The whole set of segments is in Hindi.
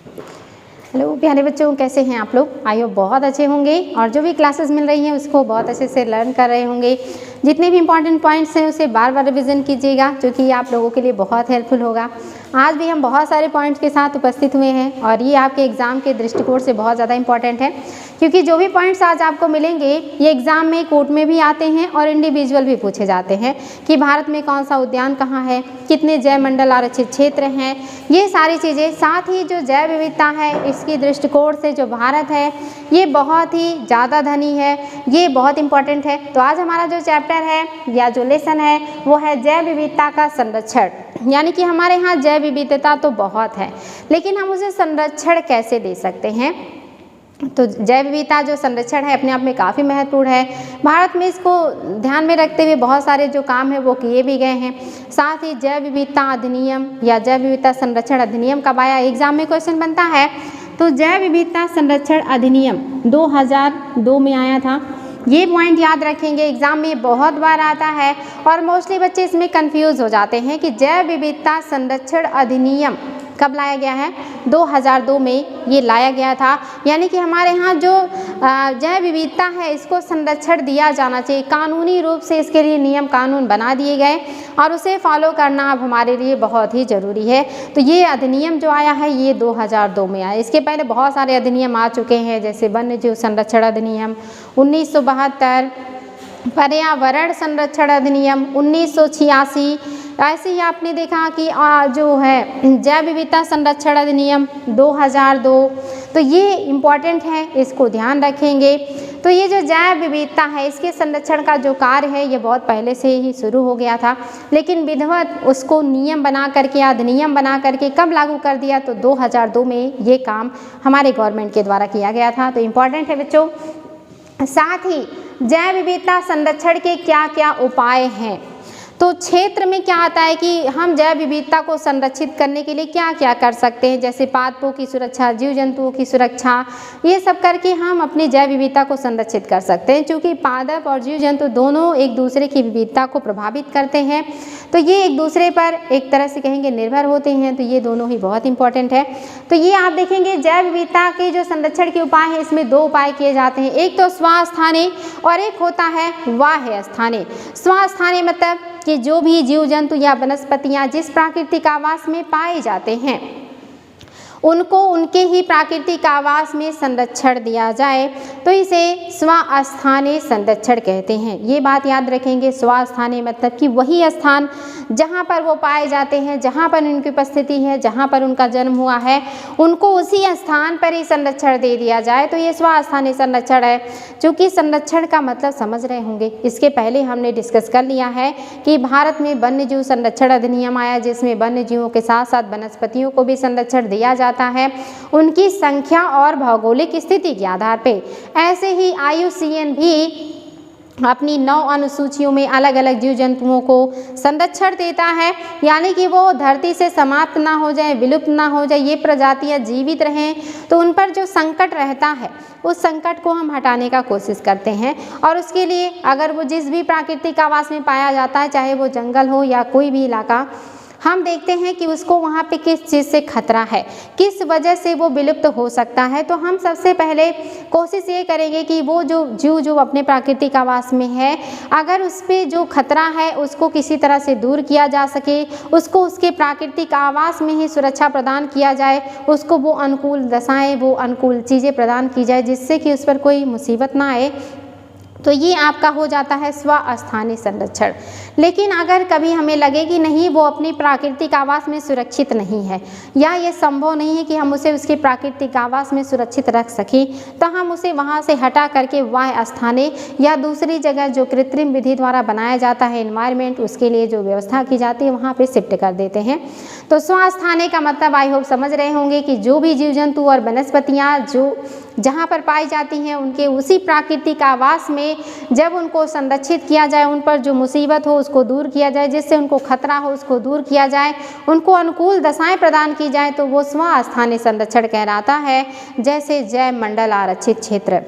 हेलो प्यारे बच्चों, कैसे हैं आप लोग? आई होप बहुत अच्छे होंगे और जो भी क्लासेस मिल रही हैं उसको बहुत अच्छे से लर्न कर रहे होंगे। जितने भी इंपॉर्टेंट पॉइंट्स हैं उसे बार बार रिवीजन कीजिएगा, जो कि आप लोगों के लिए बहुत हेल्पफुल होगा। आज भी हम बहुत सारे पॉइंट्स के साथ उपस्थित हुए हैं और ये आपके एग्ज़ाम के दृष्टिकोण से बहुत ज़्यादा इंपॉर्टेंट है, क्योंकि जो भी पॉइंट्स आज आपको मिलेंगे ये एग्ज़ाम में कोर्ट में भी आते हैं और इंडिविजुअल भी पूछे जाते हैं कि भारत में कौन सा उद्यान कहाँ है, कितने जैव मंडल आरक्षित क्षेत्र हैं, ये सारी चीज़ें। साथ ही जो जैव विविधता है इसकी दृष्टिकोण से जो भारत है ये बहुत ही ज़्यादा धनी है, ये बहुत इंपॉर्टेंट है। तो आज हमारा जो चैप्टर है या जो लेसन है वो है जैव विविधता का संरक्षण। यानी कि हमारे यहाँ जैव विविधता तो बहुत है, लेकिन हम उसे संरक्षण कैसे दे सकते हैं। तो जैव विविधता जो संरक्षण है अपने आप में काफ़ी महत्वपूर्ण है। भारत में इसको ध्यान में रखते हुए बहुत सारे जो काम है वो किए भी गए हैं। साथ ही जैव विविधता अधिनियम या जैव विविधता संरक्षण अधिनियम कब आया, एग्जाम में क्वेश्चन बनता है। तो जैव विविधता संरक्षण अधिनियम 2002 में आया था। ये पॉइंट याद रखेंगे, एग्जाम में बहुत बार आता है और मोस्टली बच्चे इसमें कंफ्यूज हो जाते हैं कि जैव विविधता संरक्षण अधिनियम कब लाया गया है। 2002 में ये लाया गया था। यानी कि हमारे यहाँ जो जैव विविधता है इसको संरक्षण दिया जाना चाहिए, कानूनी रूप से इसके लिए नियम कानून बना दिए गए और उसे फॉलो करना अब हमारे लिए बहुत ही ज़रूरी है। तो ये अधिनियम जो आया है ये 2002 में आया। इसके पहले बहुत सारे अधिनियम आ चुके हैं, जैसे वन्यजीव संरक्षण अधिनियम 1972, पर्यावरण संरक्षण अधिनियम 1986। ऐसे ही आपने देखा कि जो है जैव विविधता संरक्षण अधिनियम 2002। तो ये इम्पॉर्टेंट है, इसको ध्यान रखेंगे। तो ये जो जैव विविधता है इसके संरक्षण का जो कार्य है ये बहुत पहले से ही शुरू हो गया था, लेकिन विधिवत उसको नियम बना करके अधिनियम बना करके कब लागू कर दिया, तो 2002 में ये काम हमारे गवर्नमेंट के द्वारा किया गया था। तो इम्पॉर्टेंट है बच्चों। साथ ही जैव विविधता संरक्षण के क्या क्या उपाय हैं। तो क्षेत्र में क्या आता है कि हम जैव विविधता को संरक्षित करने के लिए क्या क्या कर सकते हैं, जैसे पादपों की सुरक्षा, जीव जंतुओं की सुरक्षा, ये सब करके हम अपनी जैव विविधता को संरक्षित कर सकते हैं। क्योंकि पादप और जीव जंतु दोनों एक दूसरे की विविधता को प्रभावित करते हैं, तो ये एक दूसरे पर एक तरह से कहेंगे निर्भर होते हैं। तो ये दोनों ही बहुत इंपॉर्टेंट है। तो ये आप देखेंगे जैव विविधता के जो संरक्षण के उपाय हैं इसमें दो उपाय किए जाते हैं, एक तो स्वास्थानीय और एक होता है बाह्य स्थानीय। स्वास्थानीय मतलब कि जो भी जीव जंतु या वनस्पतियां जिस प्राकृतिक आवास में पाए जाते हैं उनको उनके ही प्राकृतिक आवास में संरक्षण दिया जाए, तो इसे स्वास्थानीय संरक्षण कहते हैं। ये बात याद रखेंगे, स्वास्थानीय मतलब कि वही स्थान जहाँ पर वो पाए जाते हैं, जहाँ पर उनकी उपस्थिति है, जहाँ पर उनका जन्म हुआ है, उनको उसी स्थान पर ही संरक्षण दे दिया जाए, तो ये स्वास्थानीय संरक्षण है। चूँकि संरक्षण का मतलब समझ रहे होंगे, इसके पहले हमने डिस्कस कर लिया है कि भारत में वन्यजीव संरक्षण अधिनियम आया, जिसमें वन्य जीवों के साथ साथ वनस्पतियों को भी संरक्षण दिया जाता है उनकी संख्या और भौगोलिक स्थिति के आधार पे। ऐसे ही IUCN भी अपनी 9 अनुसूचियों में अलग अलग जीव जंतुओं को संरक्षण देता है, यानी कि वो धरती से समाप्त ना हो जाए, विलुप्त ना हो जाए, ये प्रजातियां जीवित रहें। तो उन पर जो संकट रहता है उस संकट को हम हटाने का कोशिश करते हैं, और उसके लिए अगर वो जिस भी प्राकृतिक आवास में पाया जाता है, चाहे वो जंगल हो या कोई भी इलाका, हम देखते हैं कि उसको वहाँ पे किस चीज़ से खतरा है, किस वजह से वो विलुप्त हो सकता है। तो हम सबसे पहले कोशिश ये करेंगे कि वो जो जीव जो अपने प्राकृतिक आवास में है, अगर उस पर जो खतरा है उसको किसी तरह से दूर किया जा सके, उसको उसके प्राकृतिक आवास में ही सुरक्षा प्रदान किया जाए, उसको वो अनुकूल दशाएँ, वो अनुकूल चीज़ें प्रदान की जाए जिससे कि उस पर कोई मुसीबत ना आए। तो ये आपका हो जाता है स्वास्थानीय संरक्षण। लेकिन अगर कभी हमें लगे कि नहीं वो अपनी प्राकृतिक आवास में सुरक्षित नहीं है, या ये संभव नहीं है कि हम उसे उसके प्राकृतिक आवास में सुरक्षित रख सकें, तो हम उसे वहाँ से हटा करके बाह्य स्थानीय या दूसरी जगह जो कृत्रिम विधि द्वारा बनाया जाता है एनवायरनमेंट, उसके लिए जो व्यवस्था की जाती है वहाँ पे शिफ्ट कर देते हैं। तो स्वास्थानीय का मतलब आई होप समझ रहे होंगे कि जो भी जीव जंतु और वनस्पतियाँ जो जहाँ पर पाई जाती हैं उनके उसी प्राकृतिक आवास में जब उनको संरक्षित किया जाए, उन पर जो मुसीबत हो उसको दूर किया जाए, जिससे उनको खतरा हो उसको दूर किया जाए, उनको अनुकूल दशाएं प्रदान की जाए, तो वो स्वास्थानीय संरक्षण कहलाता है। जैसे जैव मंडल आरक्षित क्षेत्र,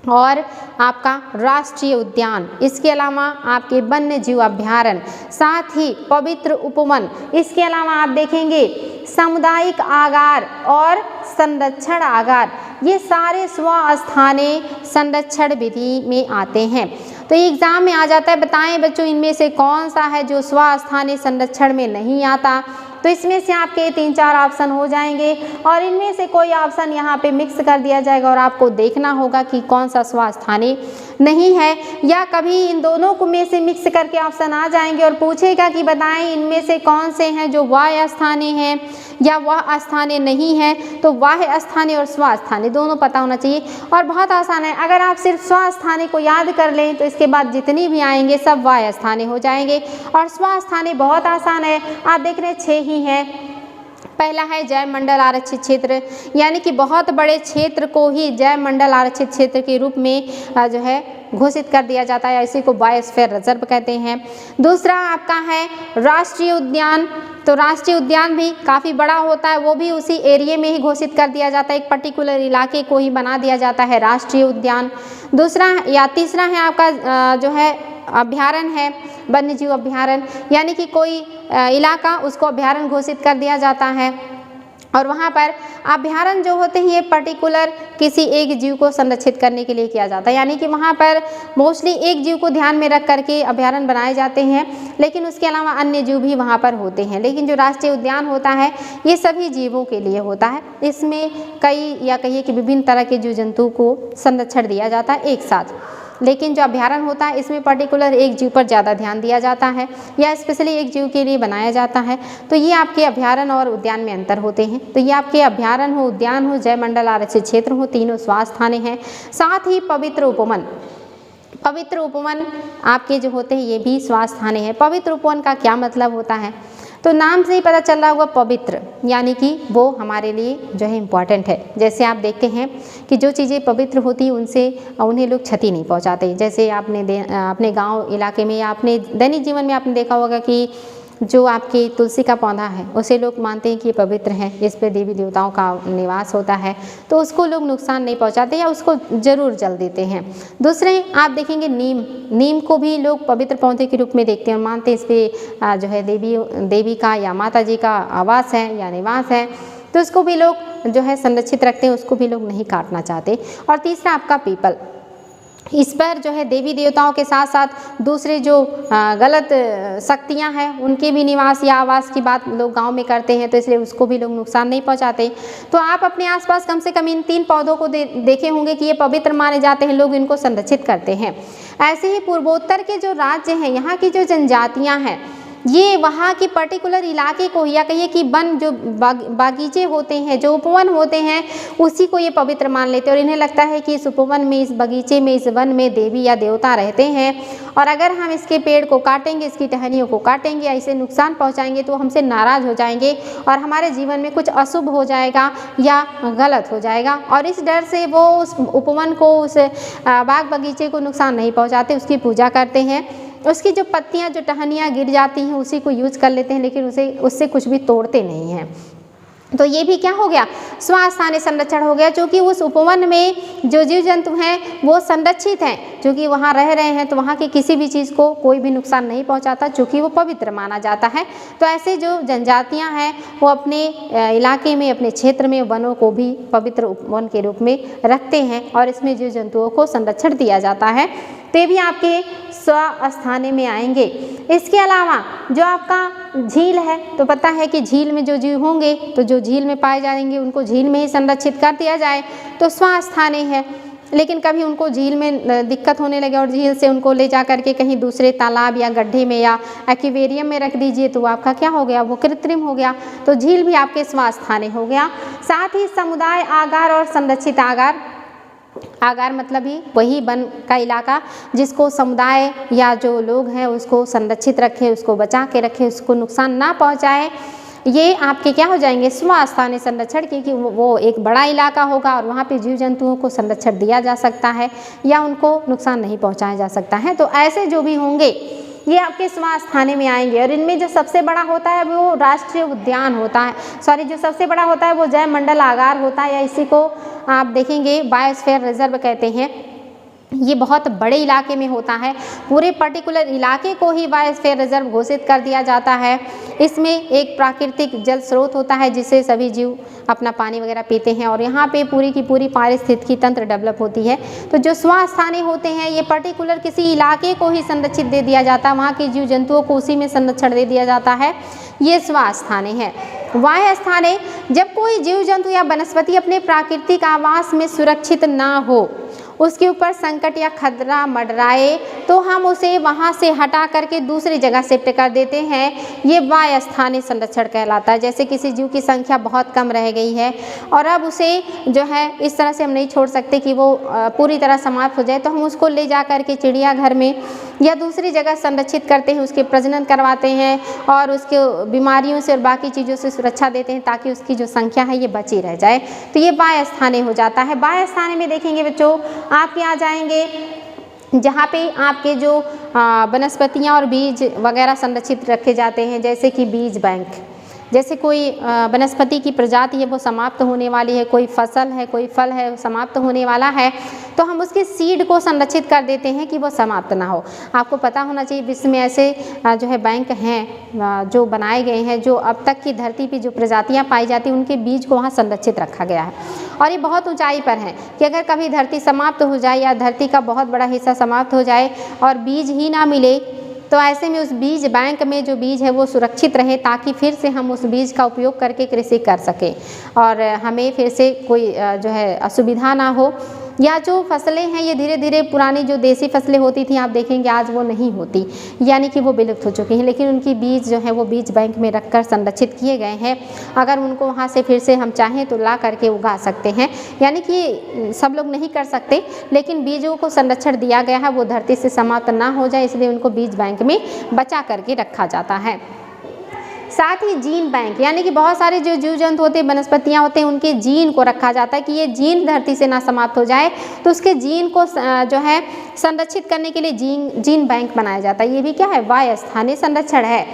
और आपका राष्ट्रीय उद्यान, इसके अलावा आपके वन्य जीव अभ्यारण्य, साथ ही पवित्र उपवन, इसके अलावा आप देखेंगे सामुदायिक आगार और संरक्षण आगार, ये सारे स्वस्थानीय संरक्षण विधि में आते हैं। तो एग्जाम में आ जाता है, बताएं बच्चों इनमें से कौन सा है जो स्वस्थानीय संरक्षण में नहीं आता। तो इसमें से आपके 3-4 ऑप्शन हो जाएंगे और इनमें से कोई ऑप्शन यहाँ पे मिक्स कर दिया जाएगा और आपको देखना होगा कि कौन सा स्वस्थानीय नहीं है, या कभी इन दोनों को में से मिक्स करके ऑप्शन आ जाएंगे और पूछेगा कि बताएं इनमें से कौन से हैं जो वाह्य स्थानीय हैं या वह स्थानीय नहीं है। तो वाह्य स्थानीय और स्वस्थानीय दोनों पता होना चाहिए और बहुत आसान है। अगर आप सिर्फ स्वस्थानीय को याद कर लें तो इसके बाद जितनी भी आएंगे सब वाह्य स्थानीय हो जाएंगे। और स्वस्थानीय बहुत आसान है, आप देख रहे हैं 6 ही है। पहला है जैव मंडल आरक्षित क्षेत्र, यानी कि बहुत बड़े क्षेत्र को ही जैव मंडल आरक्षित क्षेत्र के रूप में जो है घोषित कर दिया जाता है, इसी को बायोस्फीयर रिजर्व कहते हैं। दूसरा आपका है राष्ट्रीय उद्यान, तो राष्ट्रीय उद्यान भी काफ़ी बड़ा होता है, वो भी उसी एरिया में ही घोषित कर दिया जाता है, एक पर्टिकुलर इलाके को ही बना दिया जाता है राष्ट्रीय उद्यान। दूसरा या तीसरा है आपका जो है अभ्यारण्य है, वन्य जीव अभ्यारण्य, यानी कि कोई इलाका उसको अभ्यारण्य घोषित कर दिया जाता है और वहाँ पर अभ्यारण्य जो होते हैं ये पर्टिकुलर किसी एक जीव को संरक्षित करने के लिए किया जाता है, यानी कि वहाँ पर मोस्टली एक जीव को ध्यान में रख करके अभ्यारण्य बनाए जाते हैं, लेकिन उसके अलावा अन्य जीव भी वहाँ पर होते हैं। लेकिन जो राष्ट्रीय उद्यान होता है ये सभी जीवों के लिए होता है, इसमें कई या कहिए कि विभिन्न तरह के जीव जंतु को संरक्षण दिया जाता है एक साथ। लेकिन जो अभ्यारण्य होता है इसमें पर्टिकुलर एक जीव पर ज़्यादा ध्यान दिया जाता है या स्पेशली एक जीव के लिए बनाया जाता है। तो ये आपके अभ्यारण्य और उद्यान में अंतर होते हैं। तो ये आपके अभ्यारण्य हो, उद्यान हो, जैव मंडल आरक्षित क्षेत्र हो, तीनों स्वस्थानीय हैं। साथ ही पवित्र उपवन, पवित्र उपवन आपके जो होते हैं ये भी स्वस्थानीय है। पवित्र उपवन का क्या मतलब होता है, तो नाम से ही पता चल रहा होगा पवित्र, यानी कि वो हमारे लिए जो है इम्पॉर्टेंट है। जैसे आप देखते हैं कि जो चीज़ें पवित्र होती हैं उनसे उन्हें लोग क्षति नहीं पहुंचाते। जैसे आपने अपने गांव इलाके में या अपने दैनिक जीवन में आपने देखा होगा कि जो आपकी तुलसी का पौधा है उसे लोग मानते हैं कि ये पवित्र है, इस पर देवी देवताओं का निवास होता है, तो उसको लोग नुकसान नहीं पहुंचाते या उसको ज़रूर जल देते हैं। दूसरे आप देखेंगे नीम को भी लोग पवित्र पौधे के रूप में देखते हैं और मानते हैं इस पर जो है देवी का या माता जी का आवास है या निवास है, तो उसको भी लोग जो है संरक्षित रखते हैं, उसको भी लोग नहीं काटना चाहते। और तीसरा आपका पीपल, इस पर जो है देवी देवताओं के साथ साथ दूसरे जो गलत शक्तियां हैं उनके भी निवास या आवास की बात लोग गांव में करते हैं, तो इसलिए उसको भी लोग नुकसान नहीं पहुंचाते। तो आप अपने आसपास कम से कम इन 3 पौधों को देखे होंगे कि ये पवित्र माने जाते हैं, लोग इनको संरक्षित करते हैं। ऐसे ही पूर्वोत्तर के जो राज्य हैं, यहाँ की जो जनजातियाँ हैं, ये वहाँ की पर्टिकुलर इलाके को या कहिए कि वन जो बागीचे होते हैं, जो उपवन होते हैं, उसी को ये पवित्र मान लेते हैं और इन्हें लगता है कि इस उपवन में, इस बगीचे में, इस वन में देवी या देवता रहते हैं और अगर हम इसके पेड़ को काटेंगे, इसकी टहनियों को काटेंगे या इसे नुकसान पहुँचाएंगे तो हमसे नाराज़ हो जाएंगे और हमारे जीवन में कुछ अशुभ हो जाएगा या गलत हो जाएगा। और इस डर से वो उस उपवन को, उस बाग बगीचे को नुकसान नहीं पहुँचाते, उसकी पूजा करते हैं। उसकी जो पत्तियां, जो टहनियाँ गिर जाती हैं उसी को यूज कर लेते हैं, लेकिन उससे कुछ भी तोड़ते नहीं हैं। तो ये भी क्या हो गया, स्वस्थानीय संरक्षण हो गया, क्योंकि उस उपवन में जो जीव जंतु हैं वो संरक्षित हैं, क्योंकि वहाँ रह रहे हैं तो वहाँ की किसी भी चीज़ को कोई भी नुकसान नहीं पहुँचाता, क्योंकि वो पवित्र माना जाता है। तो ऐसे जो जनजातियाँ हैं वो अपने इलाके में, अपने क्षेत्र में वनों को भी पवित्र उपवन के रूप में रखते हैं और इसमें जीव जंतुओं को संरक्षण दिया जाता है। तो भी आपके स्वस्थानीय में आएंगे। इसके अलावा जो आपका झील है, तो पता है कि झील में जो जीव होंगे तो जो झील में पाए जाएंगे उनको झील में ही संरक्षित कर दिया जाए तो स्वस्थानीय है। लेकिन कभी उनको झील में दिक्कत होने लगे और झील से उनको ले जा करके कहीं दूसरे तालाब या गड्ढे में या एक्वेरियम में रख दीजिए तो आपका क्या हो गया, वो कृत्रिम हो गया। तो झील भी आपके स्वस्थानीय हो गया। साथ ही समुदाय आगार और संरक्षित आगार, आगार मतलब ही वही वन का इलाका जिसको समुदाय या जो लोग हैं उसको संरक्षित रखे, उसको बचा के रखे, उसको नुकसान ना पहुंचाए, ये आपके क्या हो जाएंगे, स्वस्थानीय संरक्षण, क्योंकि वो एक बड़ा इलाका होगा और वहाँ पे जीव जंतुओं को संरक्षण दिया जा सकता है या उनको नुकसान नहीं पहुँचाया जा सकता है। तो ऐसे जो भी होंगे ये आपके स्वस्थानीय में आएंगे। और इनमें जो सबसे बड़ा होता है वो राष्ट्रीय उद्यान होता है, जो सबसे बड़ा होता है वो जैव मंडल आगार होता है, या इसी को आप देखेंगे बायोस्फीयर रिजर्व कहते हैं। ये बहुत बड़े इलाके में होता है, पूरे पर्टिकुलर इलाके को ही बायोस्फीयर रिजर्व घोषित कर दिया जाता है। इसमें एक प्राकृतिक जल स्रोत होता है जिससे सभी जीव अपना पानी वगैरह पीते हैं और यहाँ पे पूरी की पूरी पारिस्थितिकी तंत्र डेवलप होती है। तो जो स्वास्थाने होते हैं ये पर्टिकुलर किसी इलाके को ही संरक्षित दे दिया जाता है, वहाँ के जीव जंतुओं को उसी में संरक्षण दे दिया जाता है, ये स्वास्थाने हैं। वाह्य स्थाने, जब कोई जीव जंतु या वनस्पति अपने प्राकृतिक आवास में सुरक्षित ना हो, उसके ऊपर संकट या खतरा मंडराए तो हम उसे वहाँ से हटा करके दूसरी जगह शिफ्ट कर देते हैं, ये वाह्य स्थानीय संरक्षण कहलाता है। जैसे किसी जीव की संख्या बहुत कम रह गई है और अब उसे जो है इस तरह से हम नहीं छोड़ सकते कि वो पूरी तरह समाप्त हो जाए, तो हम उसको ले जा कर के चिड़ियाघर में या दूसरी जगह संरक्षित करते हैं, उसके प्रजनन करवाते हैं और उसके बीमारियों से और बाकी चीज़ों से सुरक्षा देते हैं ताकि उसकी जो संख्या है ये बची रह जाए। तो ये वाह्य स्थानीय हो जाता है। वाह्य स्थानीय में देखेंगे बच्चों, आपके आ जाएंगे जहाँ पे आपके जो वनस्पतियाँ और बीज वगैरह संरक्षित रखे जाते हैं, जैसे कि बीज बैंक। जैसे कोई वनस्पति की प्रजाति है वो समाप्त होने वाली है, कोई फसल है, कोई फल है समाप्त होने वाला है, तो हम उसके सीड को संरक्षित कर देते हैं कि वो समाप्त ना हो। आपको पता होना चाहिए विश्व में ऐसे जो है बैंक हैं जो बनाए गए हैं, जो अब तक की धरती पे जो प्रजातियां पाई जाती हैं उनके बीज को वहाँ संरक्षित रखा गया है। और ये बहुत ऊंचाई पर है कि अगर कभी धरती समाप्त हो जाए या धरती का बहुत बड़ा हिस्सा समाप्त हो जाए और बीज ही ना मिले, तो ऐसे में उस बीज बैंक में जो बीज है वो सुरक्षित रहे ताकि फिर से हम उस बीज का उपयोग करके कृषि कर सकें और हमें फिर से कोई जो है असुविधा ना हो। या जो फसलें हैं ये धीरे धीरे पुरानी जो देसी फसलें होती थी आप देखेंगे आज वो नहीं होती, यानी कि वो विलुप्त हो चुकी हैं, लेकिन उनकी बीज जो है वो बीज बैंक में रखकर संरक्षित किए गए हैं। अगर उनको वहाँ से फिर से हम चाहें तो ला करके उगा सकते हैं, यानी कि सब लोग नहीं कर सकते, लेकिन बीजों को संरक्षण दिया गया है वो धरती से समाप्त ना हो जाए, इसलिए उनको बीज बैंक में बचा करके रखा जाता है। साथ ही जीन बैंक, यानी कि बहुत सारे जो जीव जंतु होते हैं, वनस्पतियाँ होते हैं, उनके जीन को रखा जाता है कि ये जीन धरती से ना समाप्त हो जाए, तो उसके जीन को जो है संरक्षित करने के लिए जीन बैंक बनाया जाता है। ये भी क्या है, वाह्य स्थानीय संरक्षण है।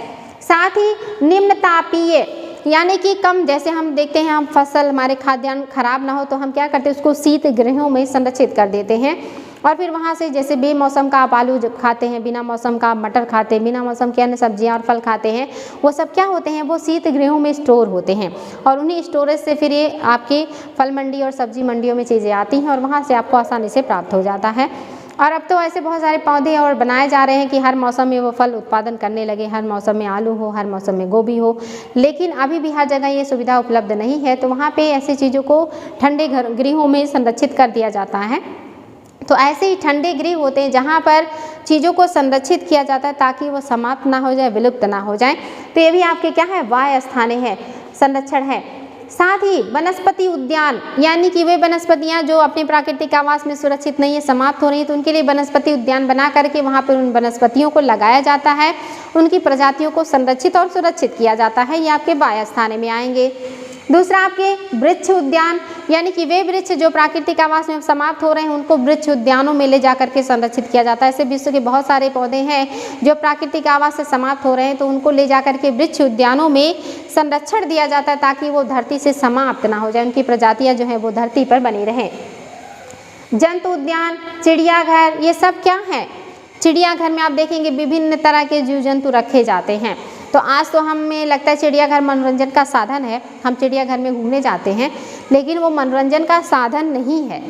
साथ ही निम्न तापीय, यानी कि कम, जैसे हम देखते हैं हम फसल हमारे खाद्यान्न खराब ना हो तो हम क्या करते हैं उसको शीत गृहों में संरक्षित कर देते हैं और फिर वहाँ से जैसे बेमौसम का आप आलू जब खाते हैं, बिना मौसम का आप मटर खाते हैं, बिना मौसम के अन्य सब्जियाँ और फल खाते हैं, वो सब क्या होते हैं, वो शीत गृहों में स्टोर होते हैं और उन्हीं स्टोरेज से फिर ये आपके फल मंडी और सब्जी मंडियों में चीज़ें आती हैं और वहाँ से आपको आसानी से प्राप्त हो जाता है। और अब तो ऐसे बहुत सारे पौधे और बनाए जा रहे हैं कि हर मौसम में वो फल उत्पादन करने लगे, हर मौसम में आलू हो, हर मौसम में गोभी हो, लेकिन अभी भी हर जगह ये सुविधा उपलब्ध नहीं है, तो वहाँ पे ऐसी चीज़ों को ठंडे गृहों में संरक्षित कर दिया जाता है। तो ऐसे ही ठंडे गृह होते हैं जहाँ पर चीज़ों को संरक्षित किया जाता है ताकि वो समाप्त ना हो जाए, विलुप्त ना हो जाए। तो ये भी आपके क्या है, वाह्य स्थानीय है, संरक्षण है। साथ ही वनस्पति उद्यान, यानी कि वे वनस्पतियाँ जो अपने प्राकृतिक आवास में सुरक्षित नहीं है, समाप्त हो रही है, तो उनके लिए वनस्पति उद्यान बना करके वहाँ पर उन वनस्पतियों को लगाया जाता है, उनकी प्रजातियों को संरक्षित और सुरक्षित किया जाता है, ये आपके वाह्य स्थानीय में आएंगे। दूसरा आपके वृक्ष उद्यान, यानी कि वे वृक्ष जो प्राकृतिक आवास में समाप्त हो रहे हैं उनको वृक्ष उद्यानों में ले जा करके संरक्षित किया जाता है। ऐसे विश्व के बहुत सारे पौधे हैं जो प्राकृतिक आवास से समाप्त हो रहे हैं, तो उनको ले जा करके वृक्ष उद्यानों में संरक्षण दिया जाता है ताकि वो धरती से समाप्त ना हो जाए, उनकी प्रजातियाँ जो हैं वो धरती पर बनी रहें। जंतु उद्यान, चिड़ियाघर, ये सब क्या है, चिड़ियाघर में आप देखेंगे विभिन्न तरह के जीव जंतु रखे जाते हैं। तो आज तो हमें लगता है चिड़ियाघर मनोरंजन का साधन है, हम चिड़ियाघर में घूमने जाते हैं, लेकिन वो मनोरंजन का साधन नहीं है,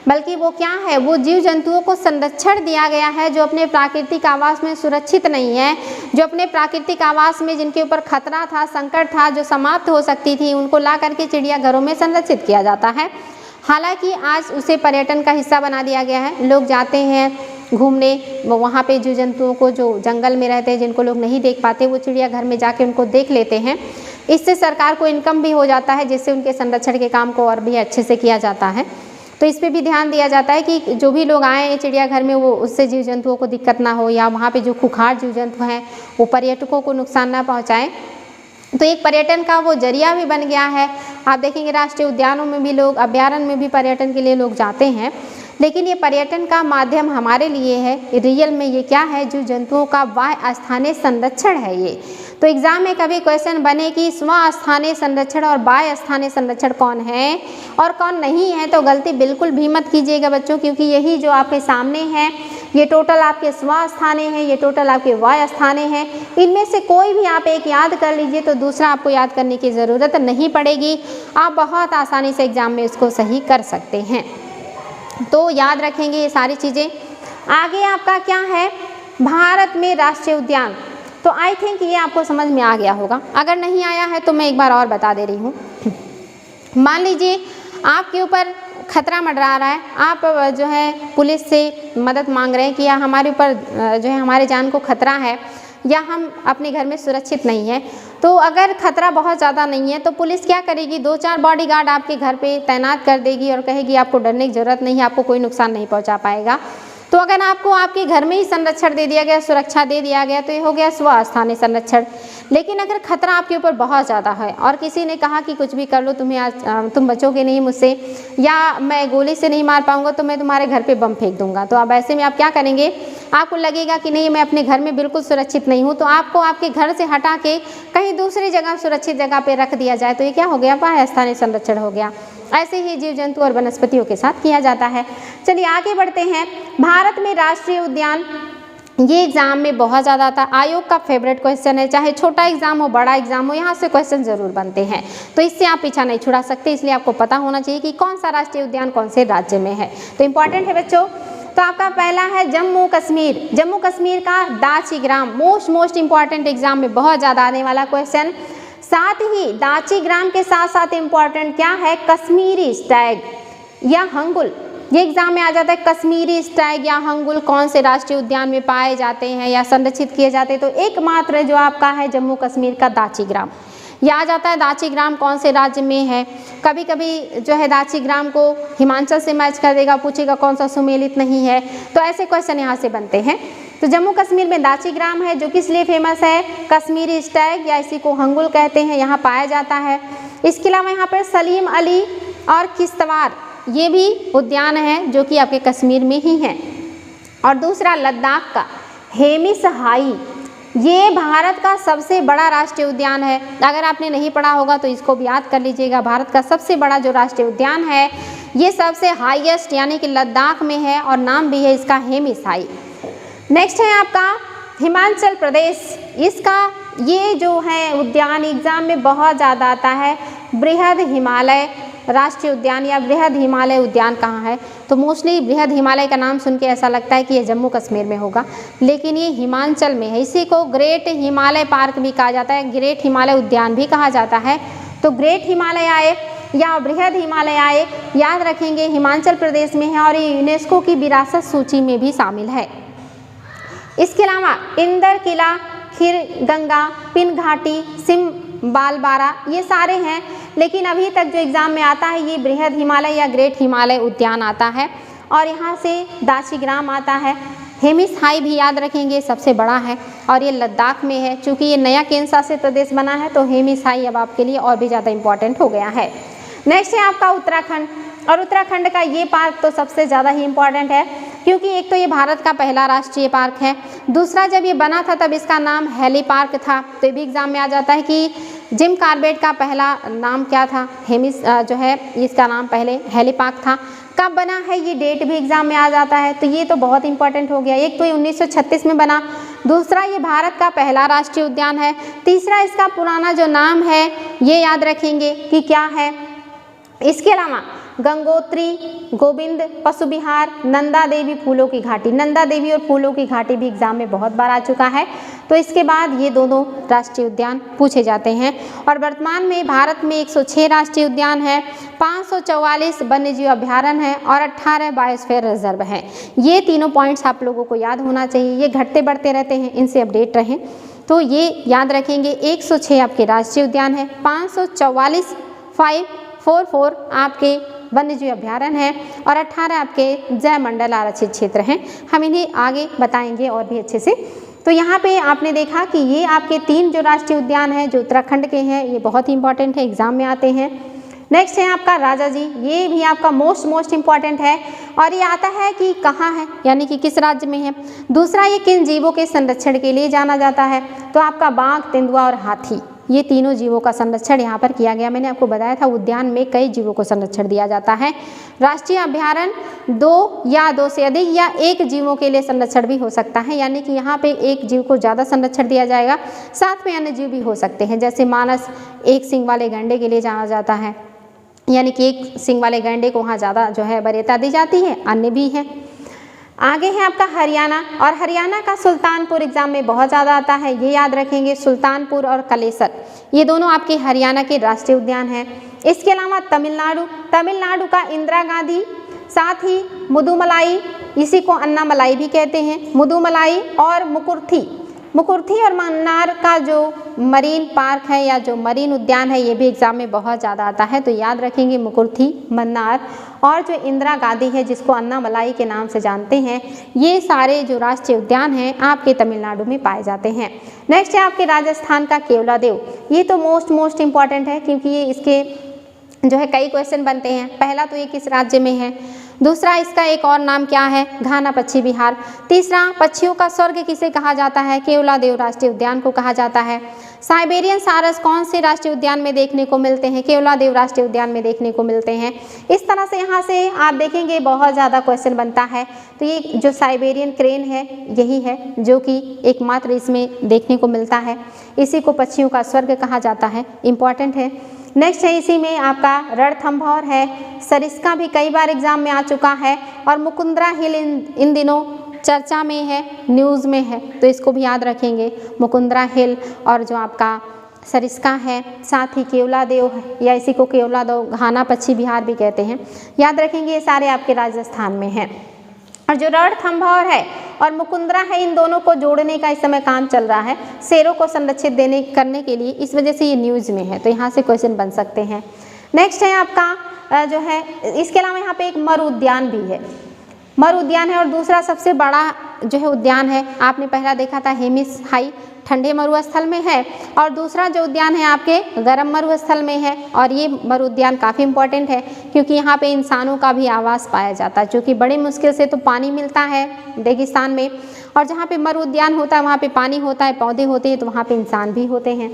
बल्कि वो क्या है, वो जीव जंतुओं को संरक्षण दिया गया है जो अपने प्राकृतिक आवास में सुरक्षित नहीं है, जो अपने प्राकृतिक आवास में जिनके ऊपर खतरा था, संकट था, जो समाप्त हो सकती थी, उनको ला करके चिड़ियाघरों में संरक्षित किया जाता है। हालांकि आज उसे पर्यटन का हिस्सा बना दिया गया है, लोग जाते हैं घूमने, वहाँ पे जीव जंतुओं को जो जंगल में रहते हैं जिनको लोग नहीं देख पाते, वो चिड़ियाघर में जाके उनको देख लेते हैं। इससे सरकार को इनकम भी हो जाता है, जिससे उनके संरक्षण के काम को और भी अच्छे से किया जाता है। तो इस पे भी ध्यान दिया जाता है कि जो भी लोग आए चिड़ियाघर में वो उससे जीव जंतुओं को दिक्कत ना हो, या वहाँ पे जो खुखार जीव जंतु हैं वो पर्यटकों को नुकसान ना पहुँचाएँ। तो एक पर्यटन का वो जरिया भी बन गया है। आप देखेंगे राष्ट्रीय उद्यानों में भी लोग, अभ्यारण्य में भी पर्यटन के लिए लोग जाते हैं, लेकिन ये पर्यटन का माध्यम हमारे लिए है, रियल में ये क्या है, जीव जंतुओं का वाह्य स्थानीय संरक्षण है ये। तो एग्जाम में कभी क्वेश्चन बने कि स्वस्थानीय संरक्षण और बाह्य स्थानीय संरक्षण कौन है और कौन नहीं है, तो गलती बिल्कुल भी मत कीजिएगा बच्चों, क्योंकि यही जो आपके सामने है ये टोटल आपके स्वस्थानीय हैं, ये टोटल आपके बाह्य स्थानीय हैं। इनमें से कोई भी आप एक याद कर लीजिए तो दूसरा आपको याद करने की ज़रूरत नहीं पड़ेगी, आप बहुत आसानी से एग्जाम में इसको सही कर सकते हैं। तो याद रखेंगे ये सारी चीज़ें। आगे आपका क्या है, भारत में राष्ट्रीय उद्यान। तो आई थिंक ये आपको समझ में आ गया होगा, अगर नहीं आया है तो मैं एक बार और बता दे रही हूँ। मान लीजिए आपके ऊपर खतरा मंडरा रहा है, आप जो है पुलिस से मदद मांग रहे हैं कि या हमारे ऊपर जो है हमारे जान को खतरा है या हम अपने घर में सुरक्षित नहीं है। तो अगर खतरा बहुत ज़्यादा नहीं है तो पुलिस क्या करेगी, 2-4 बॉडीगार्ड आपके घर पे तैनात कर देगी और कहेगी आपको डरने की ज़रूरत नहीं है, आपको कोई नुकसान नहीं पहुंचा पाएगा। तो अगर आपको आपके घर में ही संरक्षण दे दिया गया, सुरक्षा दे दिया गया, तो ये हो गया स्वस्थानीय संरक्षण। लेकिन अगर खतरा आपके ऊपर बहुत ज़्यादा है और किसी ने कहा कि कुछ भी कर लो, तुम्हें आज तुम बचोगे नहीं मुझसे, या मैं गोली से नहीं मार पाऊंगा तो मैं तुम्हारे घर पे बम फेंक दूंगा, तो अब ऐसे में आप क्या करेंगे, आपको लगेगा कि नहीं मैं अपने घर में बिल्कुल सुरक्षित नहीं हूँ, तो आपको आपके घर से हटा के कहीं दूसरी जगह सुरक्षित जगह पे रख दिया जाए, तो ये क्या हो गया, बाह्य स्थानीय संरक्षण हो गया। ऐसे ही जीव जंतु और वनस्पतियों के साथ किया जाता है। चलिए आगे बढ़ते हैं। भारत में राष्ट्रीय उद्यान, ये एग्जाम में बहुत ज़्यादा आता है, आयोग का फेवरेट क्वेश्चन है, चाहे छोटा एग्जाम हो बड़ा एग्जाम हो, यहाँ से क्वेश्चन जरूर बनते हैं, तो इससे आप पीछा नहीं छुड़ा सकते, इसलिए आपको पता होना चाहिए कि कौन सा राष्ट्रीय उद्यान कौन से राज्य में है। तो इम्पॉर्टेंट है बच्चों। तो आपका पहला है जम्मू कश्मीर। जम्मू कश्मीर का दाचीग्राम, मोस्ट इंपॉर्टेंट, एग्जाम में बहुत ज़्यादा आने वाला क्वेश्चन। साथ ही दाचीग्राम के साथ साथ इम्पॉर्टेंट क्या है, कश्मीरी स्टैग या हंगुल, ये एग्जाम में आ जाता है। कश्मीरी स्टैग या हंगुल कौन से राष्ट्रीय उद्यान में पाए जाते हैं या संरक्षित किए जाते हैं, तो एकमात्र जो आपका है जम्मू कश्मीर का दाचीग्राम, ये आ जाता है। दाचीग्राम कौन से राज्य में है, कभी कभी जो है दाचीग्राम को हिमाचल से मैच कर देगा, पूछेगा कौन सा सुमेलित नहीं है, तो ऐसे क्वेश्चन यहाँ से बनते हैं। तो जम्मू कश्मीर में दाचीग्राम है, जो किस लिए फेमस है, कश्मीरी स्टैग या इसी को हंगुल कहते हैं, यहाँ पाया जाता है। इसके अलावा यहाँ पर सलीम अली और किश्तवाड़, ये भी उद्यान है जो कि आपके कश्मीर में ही हैं। और दूसरा लद्दाख का हेमिस हाई, ये भारत का सबसे बड़ा राष्ट्रीय उद्यान है। अगर आपने नहीं पढ़ा होगा तो इसको भी याद कर लीजिएगा। भारत का सबसे बड़ा जो राष्ट्रीय उद्यान है ये सबसे हाईएस्ट यानी कि लद्दाख में है और नाम भी है इसका हेमिस हाई। नेक्स्ट है आपका हिमाचल प्रदेश। इसका ये जो है उद्यान एग्जाम में बहुत ज़्यादा आता है। बृहद हिमालय राष्ट्रीय उद्यान या बृहद हिमालय उद्यान कहाँ है, तो मोस्टली बृहद हिमालय का नाम सुन के ऐसा लगता है कि ये जम्मू कश्मीर में होगा, लेकिन ये हिमाचल में है। इसी को ग्रेट हिमालय पार्क भी कहा जाता है, ग्रेट हिमालय उद्यान भी कहा जाता है। तो ग्रेट हिमालय आए या बृहद हिमालय आए, याद रखेंगे हिमाचल प्रदेश में है और ये यूनेस्को की विरासत सूची में भी शामिल है। इसके अलावा इंदर किला, खीर गंगा, पिन घाटी, सिम बालबारा, ये सारे हैं, लेकिन अभी तक जो एग्ज़ाम में आता है ये बृहद हिमालय या ग्रेट हिमालय उद्यान आता है और यहाँ से दाचीग्राम आता है। हेमिस हाई भी याद रखेंगे सबसे बड़ा है और ये लद्दाख में है। चूँकि ये नया केंद्र शासित प्रदेश बना है तो हेमिस हाई अब आपके लिए और भी ज़्यादा इम्पॉर्टेंट हो गया है। नेक्स्ट है आपका उत्तराखंड, और उत्तराखंड का ये पार्क तो सबसे ज़्यादा ही इम्पॉर्टेंट है क्योंकि एक तो ये भारत का पहला राष्ट्रीय पार्क है, दूसरा जब ये बना था तब इसका नाम हेली पार्क था। तो ये भी एग्जाम में आ जाता है कि जिम कॉर्बेट का पहला नाम क्या था, हेमिस जो है इसका नाम पहले हेली पार्क था। कब बना है ये डेट भी एग्जाम में आ जाता है, तो ये तो बहुत इंपॉर्टेंट हो गया। एक तो ये 1936 में बना, दूसरा ये भारत का पहला राष्ट्रीय उद्यान है, तीसरा इसका पुराना जो नाम है ये याद रखेंगे कि क्या है। इसके अलावा गंगोत्री, गोविंद पशु विहार, नंदा देवी फूलों की घाटी, नंदा देवी और फूलों की घाटी भी एग्जाम में बहुत बार आ चुका है। तो इसके बाद ये दोनों राष्ट्रीय उद्यान पूछे जाते हैं। और वर्तमान में भारत में 106 राष्ट्रीय उद्यान है, 544 वन्यजीव अभ्यारण्य हैं और 18 बायोस्फीयर रिजर्व हैं। ये तीनों पॉइंट्स आप लोगों को याद होना चाहिए, ये घटते बढ़ते रहते हैं, इनसे अपडेट रहें। तो ये याद रखेंगे 106 आपके राष्ट्रीय उद्यान है, 544 544 आपके वन्यजीव अभ्यारण्य है और 18 आपके जैव मंडल आरक्षित क्षेत्र हैं। हम इन्हें आगे बताएंगे और भी अच्छे से। तो यहाँ पे आपने देखा कि ये आपके 3 जो राष्ट्रीय उद्यान हैं जो उत्तराखंड के हैं, ये बहुत ही इंपॉर्टेंट है, एग्जाम में आते हैं। नेक्स्ट है आपका राजा जी, ये भी आपका मोस्ट इंपॉर्टेंट है और ये आता है कि कहाँ है, यानी कि किस राज्य में है। दूसरा, ये किन जीवों के संरक्षण के लिए जाना जाता है, तो आपका बाघ, तेंदुआ और हाथी, ये तीनों जीवों का संरक्षण यहाँ पर किया गया। मैंने आपको बताया था उद्यान में कई जीवों को संरक्षण दिया जाता है। राष्ट्रीय अभयारण्य 2 या 2 से अधिक या 1 जीवों के लिए संरक्षण भी हो सकता है, यानी कि यहाँ पे एक जीव को ज़्यादा संरक्षण दिया जाएगा, साथ में अन्य जीव भी हो सकते हैं। जैसे मानस 1 सींग वाले गैंडे के लिए जाना जाता है, यानी कि 1 सींग वाले गैंडे को वहाँ ज़्यादा जो है वरीयता दी जाती है, अन्य भी हैं। आगे है आपका हरियाणा, और हरियाणा का सुल्तानपुर एग्जाम में बहुत ज़्यादा आता है, ये याद रखेंगे। सुल्तानपुर और कलेसर, ये दोनों आपके हरियाणा के राष्ट्रीय उद्यान हैं। इसके अलावा तमिलनाडु का इंदिरा गांधी, साथ ही मुदुमलाई, इसी को अन्नामलाई भी कहते हैं, मुदुमलाई और मुकुर्थी और मन्नार का जो मरीन पार्क है या जो मरीन उद्यान है, ये भी एग्जाम में बहुत ज़्यादा आता है, तो याद रखेंगे मुकुर्थी, मन्नार और जो इंदिरा गांधी है जिसको अन्नामलाई के नाम से जानते हैं, ये सारे जो राष्ट्रीय उद्यान हैं आपके तमिलनाडु में पाए जाते हैं। नेक्स्ट है आपके राजस्थान का केवलादेव, ये तो मोस्ट इम्पॉर्टेंट है क्योंकि ये इसके जो है कई क्वेश्चन बनते हैं। पहला तो ये किस राज्य में है, दूसरा इसका एक और नाम क्या है, घाना पक्षी विहार, तीसरा पक्षियों का स्वर्ग किसे कहा जाता है, केवलादेव राष्ट्रीय उद्यान को कहा जाता है। साइबेरियन सारस कौन से राष्ट्रीय उद्यान में देखने को मिलते हैं, केवलादेव राष्ट्रीय उद्यान में देखने को मिलते हैं। इस तरह से यहाँ से आप देखेंगे बहुत ज़्यादा क्वेश्चन बनता है। तो ये जो साइबेरियन क्रेन है यही है जो कि एकमात्र इसमें देखने को मिलता है, इसी को पक्षियों का स्वर्ग कहा जाता है, इम्पॉर्टेंट है। नेक्स्ट है इसी में आपका रणथंभौर है, सरिस्का भी कई बार एग्जाम में आ चुका है, और मुकुंदरा हिल इन दिनों चर्चा में है, न्यूज़ में है, तो इसको भी याद रखेंगे। मुकुंदरा हिल और जो आपका सरिस्का है, साथ ही केवलादेव है या इसी को केवलादेव घाना पक्षी विहार भी कहते हैं, याद रखेंगे। ये सारे आपके राजस्थान में हैं। और जो रणथंभौर है और मुकुंदरा है, इन दोनों को जोड़ने का इस समय काम चल रहा है शेरों को संरक्षित करने के लिए, इस वजह से ये न्यूज़ में है, तो यहाँ से क्वेश्चन बन सकते हैं। नेक्स्ट है आपका जो है, इसके अलावा यहाँ पे एक मरु उद्यान भी है, मरु उद्यान है और दूसरा सबसे बड़ा जो है उद्यान है, आपने पहला देखा था हेमिस हाई, ठंडे मरुस्थल में है, और दूसरा जो उद्यान है आपके गर्म मरुस्थल में है। और ये मरु उद्यान काफ़ी इंपॉर्टेंट है क्योंकि यहाँ पे इंसानों का भी आवास पाया जाता है, क्योंकि बड़ी मुश्किल से तो पानी मिलता है रेगिस्तान में, और जहाँ पे मरु उद्यान होता है वहाँ पे पानी होता है, पौधे होते हैं, तो वहाँ पे इंसान भी होते हैं,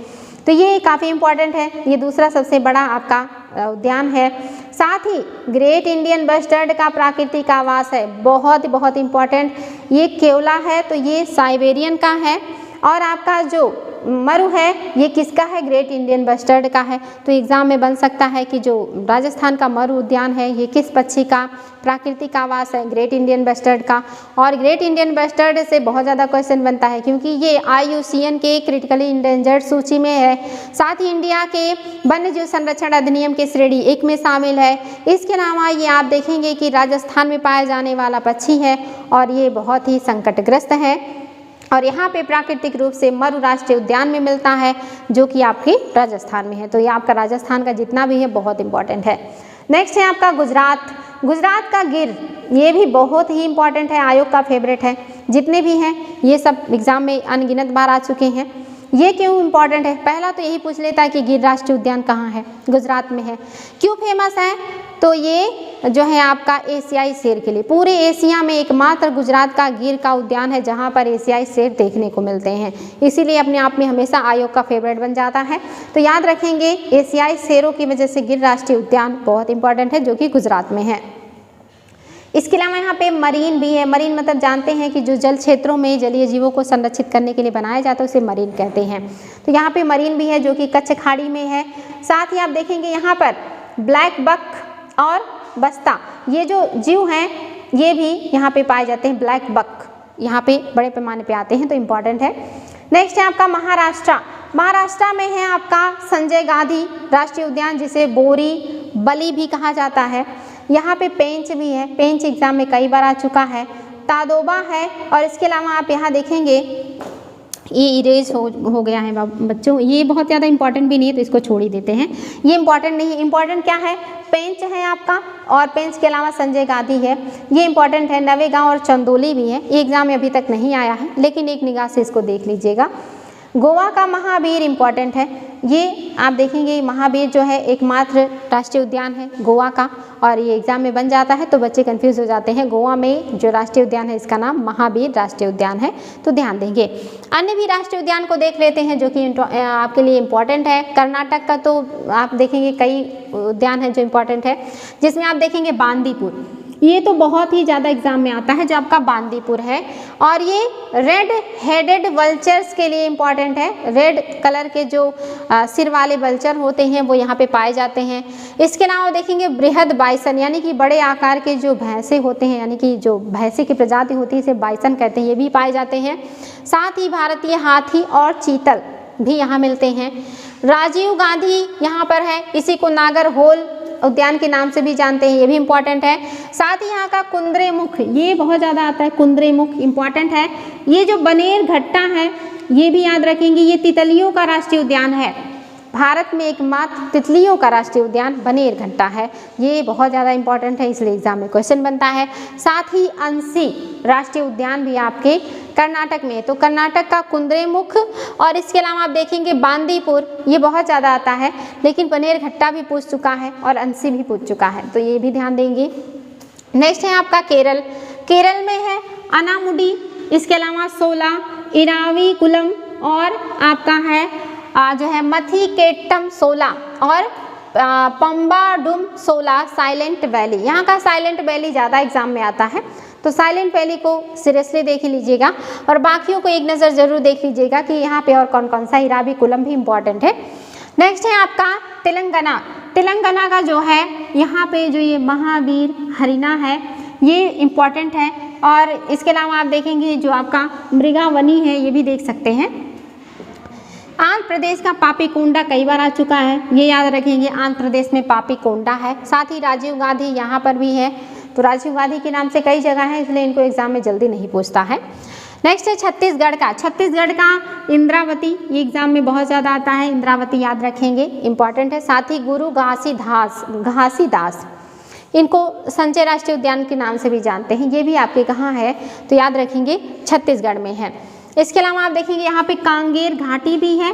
तो ये काफ़ी इंपॉर्टेंट है। ये दूसरा सबसे बड़ा आपका उद्यान है। साथ ही ग्रेट इंडियन बस्टर्ड का प्राकृतिक आवास है, बहुत इंपॉर्टेंट, ये केवला है, तो ये साइबेरियन का है, और आपका जो मरु है ये किसका है, ग्रेट इंडियन बस्टर्ड का है। तो एग्जाम में बन सकता है कि जो राजस्थान का मरु उद्यान है ये किस पक्षी का प्राकृतिक आवास है, ग्रेट इंडियन बस्टर्ड का। और ग्रेट इंडियन बस्टर्ड से बहुत ज़्यादा क्वेश्चन बनता है क्योंकि ये IUCN के क्रिटिकली इंडेंजर्ड सूची में है, साथ ही इंडिया के वन्यजीव संरक्षण अधिनियम के श्रेणी 1 में शामिल है। इसके अलावा ये आप देखेंगे कि राजस्थान में पाया जाने वाला पक्षी है और ये बहुत ही संकटग्रस्त है, और यहाँ पे प्राकृतिक रूप से मरु राष्ट्रीय उद्यान में मिलता है जो कि आपके राजस्थान में है। तो ये आपका राजस्थान का जितना भी है बहुत इंपॉर्टेंट है। नेक्स्ट है आपका गुजरात का गिर, ये भी बहुत ही इंपॉर्टेंट है, आयोग का फेवरेट है, जितने भी हैं ये सब एग्जाम में अनगिनत बार आ चुके हैं। ये क्यों इंपॉर्टेंट है, पहला तो यही पूछ लेता है कि गिर राष्ट्रीय उद्यान कहाँ है, गुजरात में है। क्यों फेमस है, तो ये जो है आपका एशियाई शेर के लिए, पूरे एशिया में एकमात्र गुजरात का गिर का उद्यान है जहाँ पर एशियाई शेर देखने को मिलते हैं, इसीलिए अपने आप में हमेशा आयोग का फेवरेट बन जाता है। तो याद रखेंगे एशियाई शेरों की वजह से गिर राष्ट्रीय उद्यान बहुत इंपॉर्टेंट है जो कि गुजरात में है। इसके अलावा यहाँ पे मरीन भी है, मरीन मतलब जानते हैं कि जो जल क्षेत्रों में जलीय जीवों को संरक्षित करने के लिए बनाया जाता है उसे मरीन कहते हैं। तो यहाँ पे मरीन भी है जो कि कच्छ खाड़ी में है। साथ ही आप देखेंगे यहाँ पर ब्लैक बक और बस्ता, ये जो जीव हैं ये भी यहाँ पे पाए जाते हैं, ब्लैक बक यहाँ पे बड़े पैमाने पे आते हैं, तो इम्पॉर्टेंट है। नेक्स्ट है आपका महाराष्ट्र में है आपका संजय गांधी राष्ट्रीय उद्यान, जिसे बोरी बली भी कहा जाता है। यहाँ पे पेंच भी है, पेंच एग्जाम में कई बार आ चुका है। तादोबा है, और इसके अलावा आप यहाँ देखेंगे ये इरेज हो गया है बच्चों, ये बहुत ज़्यादा इंपॉर्टेंट भी नहीं है तो इसको छोड़ ही देते हैं, ये इंपॉर्टेंट नहीं है। इंपॉर्टेंट क्या है, पेंच है आपका, और पेंच के अलावा संजय गांधी है, ये इंपॉर्टेंट है। नवेगांव और चंदौली भी है, ये एग्जाम में अभी तक नहीं आया है लेकिन एक निगाह से इसको देख लीजिएगा। गोवा का महावीर इम्पॉर्टेंट है, ये आप देखेंगे महावीर जो है एकमात्र राष्ट्रीय उद्यान है गोवा का, और ये एग्जाम में बन जाता है तो बच्चे कंफ्यूज हो जाते हैं। गोवा में जो राष्ट्रीय उद्यान है इसका नाम महावीर राष्ट्रीय उद्यान है, तो ध्यान देंगे। अन्य भी राष्ट्रीय उद्यान को देख लेते हैं जो कि आपके लिए इम्पॉर्टेंट है। कर्नाटक का तो आप देखेंगे कई उद्यान है जो इम्पॉर्टेंट है, जिसमें आप देखेंगे बांदीपुर, ये तो बहुत ही ज़्यादा एग्जाम में आता है जो आपका बांदीपुर है, और ये रेड हेडेड वल्चर्स के लिए इम्पॉर्टेंट है। रेड कलर के जो सिर वाले वल्चर होते हैं वो यहाँ पे पाए जाते हैं। इसके अलावा देखेंगे बृहद बाइसन, यानी कि बड़े आकार के जो भैंसे होते हैं, यानी कि जो भैंसे की प्रजाति होती है इसे बाइसन कहते हैं, ये भी पाए जाते हैं। साथ ही भारतीय हाथी और चीतल भी यहाँ मिलते हैं। राजीव गांधी यहाँ पर है, इसी को नागरहोल उद्यान के नाम से भी जानते हैं, ये भी इम्पॉर्टेंट है। साथ ही यहाँ का कुंद्रेमुख, ये बहुत ज़्यादा आता है, कुंद्रेमुख इम्पॉर्टेंट है। ये जो बनेर घट्टा है ये भी याद रखेंगे, ये तितलियों का राष्ट्रीय उद्यान है। भारत में एकमात्र तितलियों का राष्ट्रीय उद्यान बनेर घट्टा है, ये बहुत ज़्यादा इंपॉर्टेंट है, इसलिए एग्जाम में क्वेश्चन बनता है। साथ ही अंसी राष्ट्रीय उद्यान भी आपके कर्नाटक में है, तो कर्नाटक का कुंद्रेमुख, और इसके अलावा आप देखेंगे बांदीपुर, ये बहुत ज़्यादा आता है, लेकिन बनेर घट्टा भी पूछ चुका है और अंसी भी पूछ चुका है, तो ये भी ध्यान देंगे। नेक्स्ट है आपका केरल, केरल में है अनामुडी, इसके अलावा सोला, इराविकुलम, और आपका है जो है मथिकेट्टम सोला, और पंबाडुम सोला, साइलेंट वैली। यहाँ का साइलेंट वैली ज़्यादा एग्जाम में आता है, तो साइलेंट वैली को सीरियसली देख लीजिएगा, और बाकियों को एक नज़र ज़रूर देख लीजिएगा कि यहाँ पे और कौन कौन सा, इराविकुलम भी इम्पॉर्टेंट है। नेक्स्ट है आपका तेलंगाना, तेलंगाना का जो है यहाँ पे जो ये महावीर हरिना है ये इम्पॉर्टेंट है, और इसके अलावा आप देखेंगे जो आपका मृगावनी है ये भी देख सकते हैं। आंध्र प्रदेश का पापीकोंडा कई बार आ चुका है, ये याद रखेंगे, आंध्र प्रदेश में पापीकोंडा है। साथ ही राजीव गांधी यहाँ पर भी है, तो राजीव गांधी के नाम से कई जगह है, इसलिए इनको एग्जाम में जल्दी नहीं पूछता है। नेक्स्ट है छत्तीसगढ़ का, छत्तीसगढ़ का इंद्रावती, ये एग्जाम में बहुत ज़्यादा आता है, इंद्रावती याद रखेंगे, इंपॉर्टेंट है। साथ ही गुरु घासीदास, इनको संजय राष्ट्रीय उद्यान के नाम से भी जानते हैं, ये भी आपके कहाँ है, तो याद रखेंगे छत्तीसगढ़ में है। इसके अलावा आप देखेंगे यहाँ पे कांगेर घाटी भी है,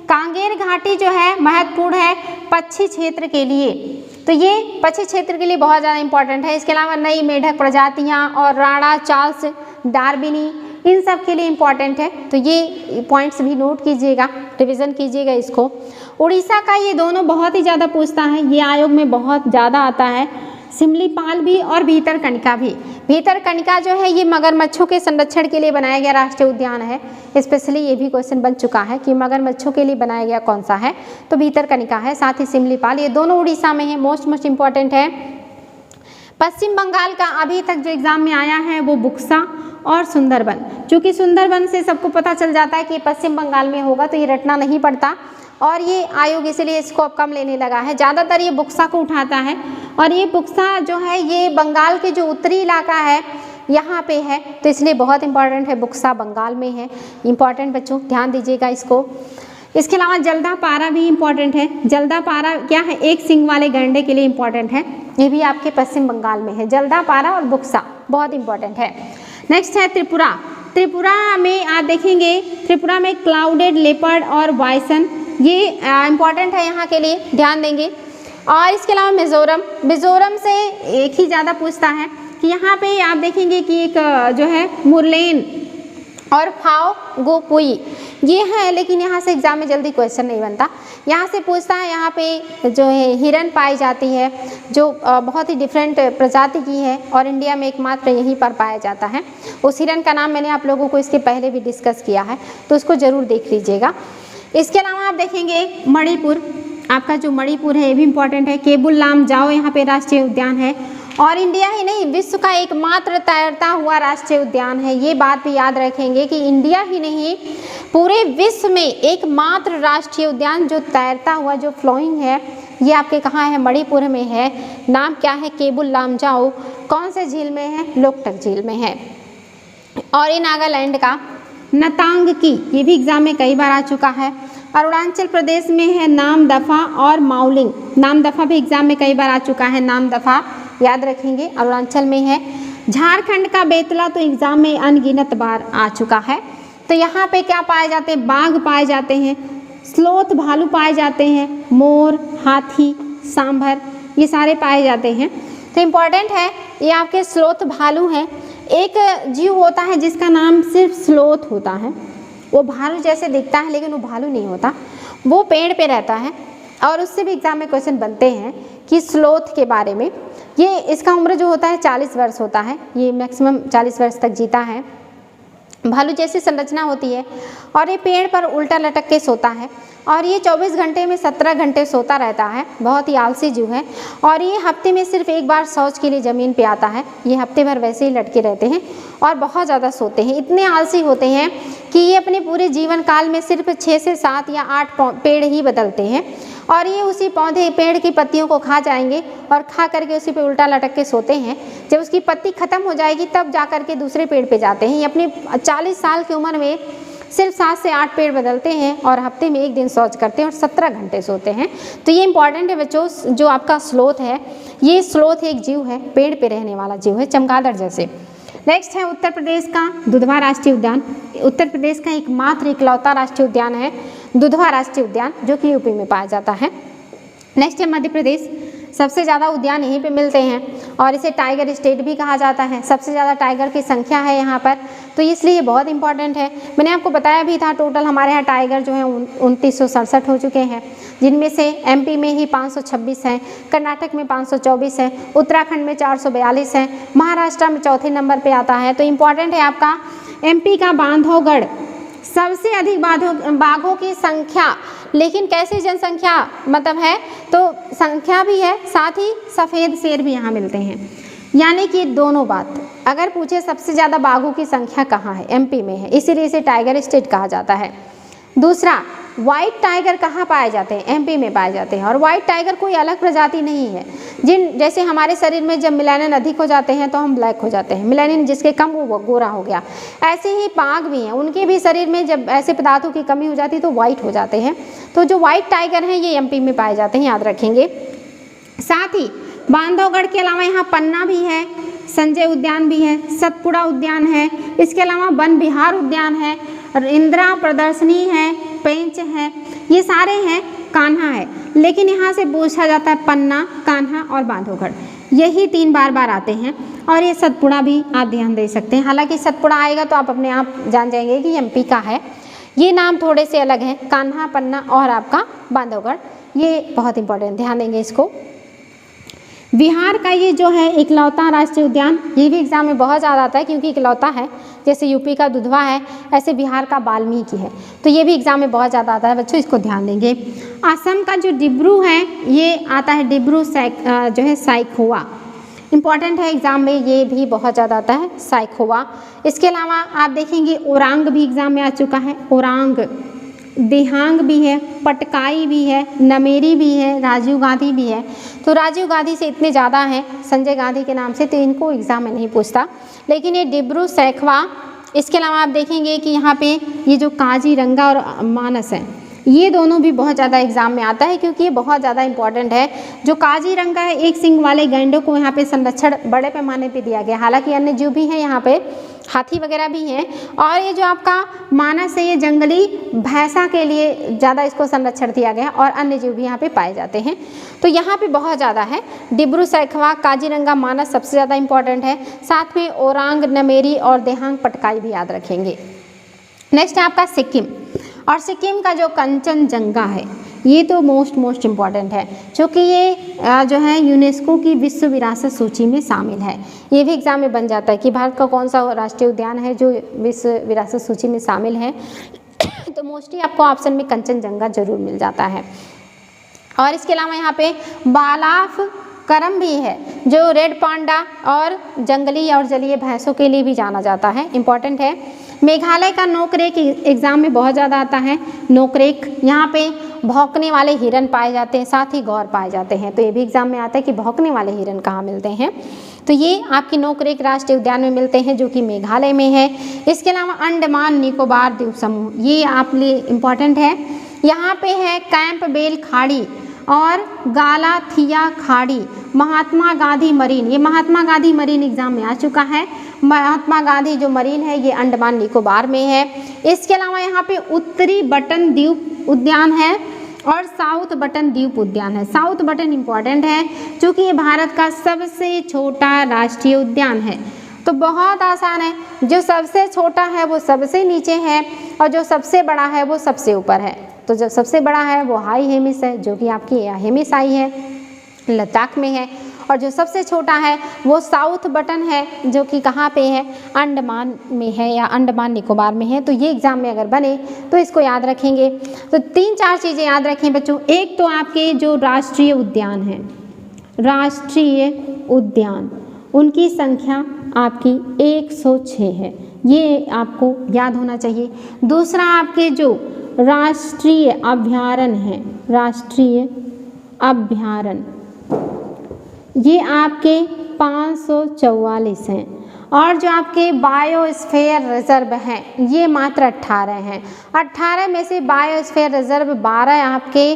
कांगेर घाटी जो है महत्वपूर्ण है पक्षी क्षेत्र के लिए, तो ये पक्षी क्षेत्र के लिए बहुत ज़्यादा इंपॉर्टेंट है। इसके अलावा नई मेढक प्रजातियाँ और राणा चार्ल्स डार्विनी, इन सब के लिए इम्पॉर्टेंट है, तो ये पॉइंट्स भी नोट कीजिएगा, रिवीजन कीजिएगा इसको। उड़ीसा का ये दोनों बहुत ही ज़्यादा पूछता है, ये आयोग में बहुत ज़्यादा आता है, सिमलीपाल भी और भीतरकनिका भी। भीतरकनिका जो है ये मगरमच्छों के संरक्षण के लिए बनाया गया राष्ट्रीय उद्यान है, स्पेशली ये भी क्वेश्चन बन चुका है कि मगरमच्छों के लिए बनाया गया कौन सा है, तो भीतरकनिका है। साथ ही सिमलीपाल, ये दोनों उड़ीसा में है, मोस्ट इम्पॉर्टेंट है। पश्चिम बंगाल का अभी तक जो एग्जाम में आया है वो बुक्सा और सुंदरबन, चूँकि सुंदरबन से सबको पता चल जाता है कि पश्चिम बंगाल में होगा, तो ये रटना नहीं पड़ता, और ये आयोग इसलिए इसको अब कम लेने लगा है, ज़्यादातर ये बुक्सा को उठाता है, और ये बुक्सा जो है ये बंगाल के जो उत्तरी इलाका है यहाँ पे है, तो इसलिए बहुत इंपॉर्टेंट है, बुक्सा बंगाल में है, इंपॉर्टेंट बच्चों ध्यान दीजिएगा इसको। इसके अलावा जल्दापारा भी इम्पॉर्टेंट है, जल्दापारा क्या है, एक सिंग वाले गैंडे के लिए इम्पॉर्टेंट है, ये भी आपके पश्चिम बंगाल में है, जल्दापारा और बुक्सा बहुत इंपॉर्टेंट है। नेक्स्ट है त्रिपुरा, त्रिपुरा में आप देखेंगे, त्रिपुरा में क्लाउडेड लेपर्ड और बाइसन, ये इम्पॉर्टेंट है यहाँ के लिए, ध्यान देंगे। और इसके अलावा मिज़ोरम, मिज़ोरम से एक ही ज़्यादा पूछता है कि यहाँ पे आप देखेंगे कि एक जो है मुरलेन और फाओ गोपुई ये है, लेकिन यहाँ से एग्जाम में जल्दी क्वेश्चन नहीं बनता, यहाँ से पूछता है, यहाँ पे जो है हिरन पाई जाती है जो बहुत ही डिफरेंट प्रजाति की है, और इंडिया में एकमात्र यहीं पर पाया जाता है। उस हिरन का नाम मैंने आप लोगों को इसके पहले भी डिस्कस किया है, तो उसको ज़रूर देख लीजिएगा। इसके अलावा आप देखेंगे मणिपुर, आपका जो मणिपुर है ये भी इम्पॉर्टेंट है। केबुल लामजाओ यहाँ पे राष्ट्रीय उद्यान है, और इंडिया ही नहीं विश्व का एकमात्र तैरता हुआ राष्ट्रीय उद्यान है, ये बात भी याद रखेंगे कि इंडिया ही नहीं पूरे विश्व में एकमात्र राष्ट्रीय उद्यान जो तैरता हुआ, जो फ्लोइंग है, ये आपके कहाँ है, मणिपुर में है। नाम क्या है, केबुल लामजाओ, कौन से झील में है, लोकटक झील में है। और ये नागालैंड का नतांग की, ये भी एग्जाम में कई बार आ चुका है। अरुणाचल प्रदेश में है नामदफा और माउलिंग, नामदफा भी एग्जाम में कई बार आ चुका है, नामदफा याद रखेंगे, अरुणाचल में है। झारखंड का बेतला तो एग्जाम में अनगिनत बार आ चुका है, तो तो यहाँ पे क्या पाए जाते हैं, बाघ पाए जाते हैं, स्लोथ भालू पाए जाते हैं, मोर, हाथी, सांभर, ये सारे पाए जाते हैं। तो इम्पॉर्टेंट है ये आपके स्लोथ भालू हैं। एक जीव होता है जिसका नाम सिर्फ स्लोथ होता है, वो भालू जैसे दिखता है लेकिन वो भालू नहीं होता, वो पेड़ पे रहता है और उससे भी एग्जाम में क्वेश्चन बनते हैं कि स्लोथ के बारे में। ये इसका उम्र जो होता है 40 वर्ष होता है, ये मैक्सिमम 40 वर्ष तक जीता है। भालू जैसी संरचना होती है और ये पेड़ पर उल्टा लटक के सोता है और ये 24 घंटे में 17 घंटे सोता रहता है, बहुत ही आलसी जीव है। और ये हफ्ते में सिर्फ एक बार शौच के लिए ज़मीन पे आता है, ये हफ्ते भर वैसे ही लटके रहते हैं और बहुत ज़्यादा सोते हैं। इतने आलसी होते हैं कि ये अपने पूरे जीवन काल में सिर्फ 6 से 7 या 8 पेड़ ही बदलते हैं और ये उसी पौधे पेड़ की पत्तियों को खा जाएंगे और खा करके उसी पे उल्टा लटक के सोते हैं। जब उसकी पत्ती ख़त्म हो जाएगी तब जा कर के दूसरे पेड़ पे जाते हैं। ये अपनी 40 साल की उम्र में सिर्फ 7 से 8 पेड़ बदलते हैं और हफ्ते में 1 दिन शौच करते हैं और 17 घंटे सोते हैं। तो ये इंपॉर्टेंट है बच्चों, जो आपका स्लोथ है, ये स्लोथ एक जीव है, पेड़ पे रहने वाला जीव है, चमगादड़ जैसे। नेक्स्ट है उत्तर प्रदेश का दुधवा राष्ट्रीय उद्यान। उत्तर प्रदेश का एकमात्र इकलौता राष्ट्रीय उद्यान है दुधवा राष्ट्रीय उद्यान, जो कि यूपी में पाया जाता है। नेक्स्ट है मध्य प्रदेश, सबसे ज़्यादा उद्यान यहीं पे मिलते हैं और इसे टाइगर स्टेट भी कहा जाता है। सबसे ज़्यादा टाइगर की संख्या है यहाँ पर, तो इसलिए बहुत इंपॉर्टेंट है। मैंने आपको बताया भी था टोटल हमारे यहाँ टाइगर जो है 2967 हो चुके हैं, जिनमें से एमपी में ही 526 हैं, कर्नाटक में 524 है, उत्तराखंड में 442 है, महाराष्ट्र में चौथे नंबर पे आता है। तो इम्पॉर्टेंट है आपका एमपी का बांधवगढ़, सबसे अधिक बाघों की संख्या, लेकिन कैसी जनसंख्या मतलब है, तो संख्या भी है, साथ ही सफ़ेद शेर भी यहाँ मिलते हैं। यानी कि दोनों बात, अगर पूछे सबसे ज़्यादा बाघों की संख्या कहाँ है, एमपी में है, इसीलिए इसे टाइगर स्टेट कहा जाता है। दूसरा, वाइट टाइगर कहाँ पाए जाते हैं, एमपी में पाए जाते हैं। और वाइट टाइगर कोई अलग प्रजाति नहीं है, जैसे हमारे शरीर में जब मिलानिन अधिक हो जाते हैं तो हम ब्लैक हो जाते हैं, मिलानिन जिसके कम वो गोरा हो गया, ऐसे ही बाघ भी हैं, उनके भी शरीर में जब ऐसे पदार्थों की कमी हो जाती है तो वाइट हो जाते हैं। तो जो वाइट टाइगर हैं ये एमपी में पाए जाते हैं, याद रखेंगे। साथ ही बांधवगढ़ के अलावा यहाँ पन्ना भी है, संजय उद्यान भी है, सतपुड़ा उद्यान है, इसके अलावा वन विहार उद्यान है, इंदिरा प्रदर्शनी है, पेंच है, ये सारे हैं, कान्हा है। लेकिन यहाँ से पूछा जाता है पन्ना, कान्हा और बांधवगढ़, यही 3 बार आते हैं। और ये सतपुड़ा भी आप ध्यान दे सकते हैं, हालांकि सतपुड़ा आएगा तो आप अपने आप जान जाएंगे कि एमपी का है। ये नाम थोड़े से अलग हैं, कान्हा, पन्ना और आपका बांधवगढ़, ये बहुत इंपॉर्टेंट, ध्यान देंगे इसको। बिहार का ये जो है इकलौता राष्ट्रीय उद्यान, ये भी एग्जाम में बहुत ज़्यादा आता है क्योंकि इकलौता है, जैसे यूपी का दुधवा है ऐसे बिहार का वाल्मीकि है, तो ये भी एग्जाम में बहुत ज़्यादा आता है बच्चों, इसको ध्यान देंगे। असम का जो डिब्रू है ये आता है, डिब्रू जो है साइखोवा, इंपॉर्टेंट है एग्जाम में, ये भी बहुत ज़्यादा आता है साइखोवा। इसके अलावा आप देखेंगे ओरांग भी एग्जाम में आ चुका है, ओरांग, दिहांग भी है, पटकाई भी है, नमेरी भी है, राजीव गांधी भी है। तो राजीव गांधी से इतने ज़्यादा हैं संजय गांधी के नाम से, तो इनको एग्ज़ाम में नहीं पूछता, लेकिन ये डिब्रू सैखवा। इसके अलावा आप देखेंगे कि यहाँ पे ये जो काजीरंगा और मानस है, ये दोनों भी बहुत ज़्यादा एग्जाम में आता है क्योंकि ये बहुत ज़्यादा इंपॉर्टेंट है। जो काजीरंगा है, एक सिंग वाले गैंडों को यहाँ पे संरक्षण बड़े पैमाने पे दिया गया, हालांकि अन्य जीव भी हैं यहाँ पे, हाथी वगैरह भी हैं। और ये जो आपका मानस है, ये जंगली भैंसा के लिए ज़्यादा इसको संरक्षण दिया गया और अन्य जीव भी यहाँ पे पाए जाते हैं। तो यहाँ पे बहुत ज़्यादा है, डिब्रू सैखवा, काजीरंगा, मानस सबसे ज़्यादा इंपॉर्टेंट है, साथ में ओरांग, नमेरी और देहांग, पटकाई भी याद रखेंगे। नेक्स्ट है आपका सिक्किम, और सिक्किम का जो कंचनजंगा है ये तो मोस्ट इम्पॉर्टेंट है, क्योंकि ये जो है यूनेस्को की विश्व विरासत सूची में शामिल है। ये भी एग्जाम में बन जाता है कि भारत का कौन सा राष्ट्रीय उद्यान है जो विश्व विरासत सूची में शामिल है, तो मोस्टली आपको ऑप्शन में कंचनजंगा जरूर मिल जाता है। और इसके अलावा यहाँ पे बालाफ करम भी है, जो रेड पांडा और जंगली और जलीय भैंसों के लिए भी जाना जाता है, इंपॉर्टेंट है। मेघालय का नोकरेक एग्जाम में बहुत ज़्यादा आता है, नोकरेक, यहाँ पे भौंकने वाले हिरन पाए जाते हैं, साथ ही गौर पाए जाते हैं, तो ये भी एग्जाम में आता है कि भौंकने वाले हिरन कहाँ मिलते हैं, तो ये आपकी नोकरेक राष्ट्रीय उद्यान में मिलते हैं जो कि मेघालय में है। इसके अलावा अंडमान निकोबार द्वीप समूह, ये आप लिए इम्पॉर्टेंट है, यहाँ पे है कैंप बेल खाड़ी और गालाथिया खाड़ी, महात्मा गांधी मरीन, ये महात्मा गांधी मरीन एग्जाम में आ चुका है, महात्मा गांधी जो मरीन है ये अंडमान निकोबार में है। इसके अलावा यहाँ पे उत्तरी बटन द्वीप उद्यान है और साउथ बटन द्वीप उद्यान है। साउथ बटन इम्पॉर्टेंट है क्योंकि ये भारत का सबसे छोटा राष्ट्रीय उद्यान है। तो बहुत आसान है, जो सबसे छोटा है वो सबसे नीचे है और जो सबसे बड़ा है वो सबसे ऊपर है। तो जो सबसे बड़ा है वो हाई हेमिस है, जो कि आपकी हेमिस आई है, लद्दाख में है। और जो सबसे छोटा है वो साउथ बटन है, जो कि कहाँ पे है, अंडमान में है या अंडमान निकोबार में है। तो ये एग्ज़ाम में अगर बने तो इसको याद रखेंगे। तो 3-4 चीज़ें याद रखें बच्चों। एक तो आपके जो राष्ट्रीय उद्यान हैं, राष्ट्रीय उद्यान, उनकी संख्या आपकी 106 है, ये आपको याद होना चाहिए। दूसरा आपके जो राष्ट्रीय अभयारण्य हैं, राष्ट्रीय अभयारण्य, ये आपके 544 हैं। और जो आपके बायोस्फीयर रिजर्व हैं ये मात्र 18 हैं। 18 में से बायोस्फीयर रिजर्व 12 आपके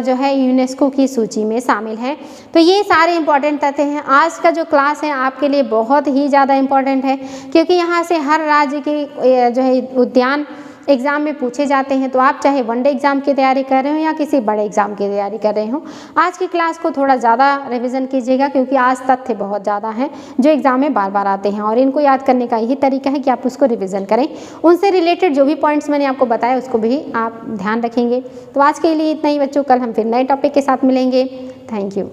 जो है यूनेस्को की सूची में शामिल हैं। तो ये सारे इंपॉर्टेंट तथ्य हैं। आज का जो क्लास है आपके लिए बहुत ही ज़्यादा इम्पॉर्टेंट है, क्योंकि यहाँ से हर राज्य के जो है उद्यान एग्ज़ाम में पूछे जाते हैं। तो आप चाहे वनडे एग्ज़ाम की तैयारी कर रहे हो या किसी बड़े एग्ज़ाम की तैयारी कर रहे हो, आज की क्लास को थोड़ा ज़्यादा रिवीजन कीजिएगा, क्योंकि आज तथ्य बहुत ज़्यादा हैं जो एग्ज़ाम में बार बार आते हैं और इनको याद करने का यही तरीका है कि आप उसको रिवीजन करें। उनसे रिलेटेड जो भी पॉइंट्स मैंने आपको बताया उसको भी आप ध्यान रखेंगे। तो आज के लिए इतना ही बच्चों, कल हम फिर नए टॉपिक के साथ मिलेंगे। Thank you.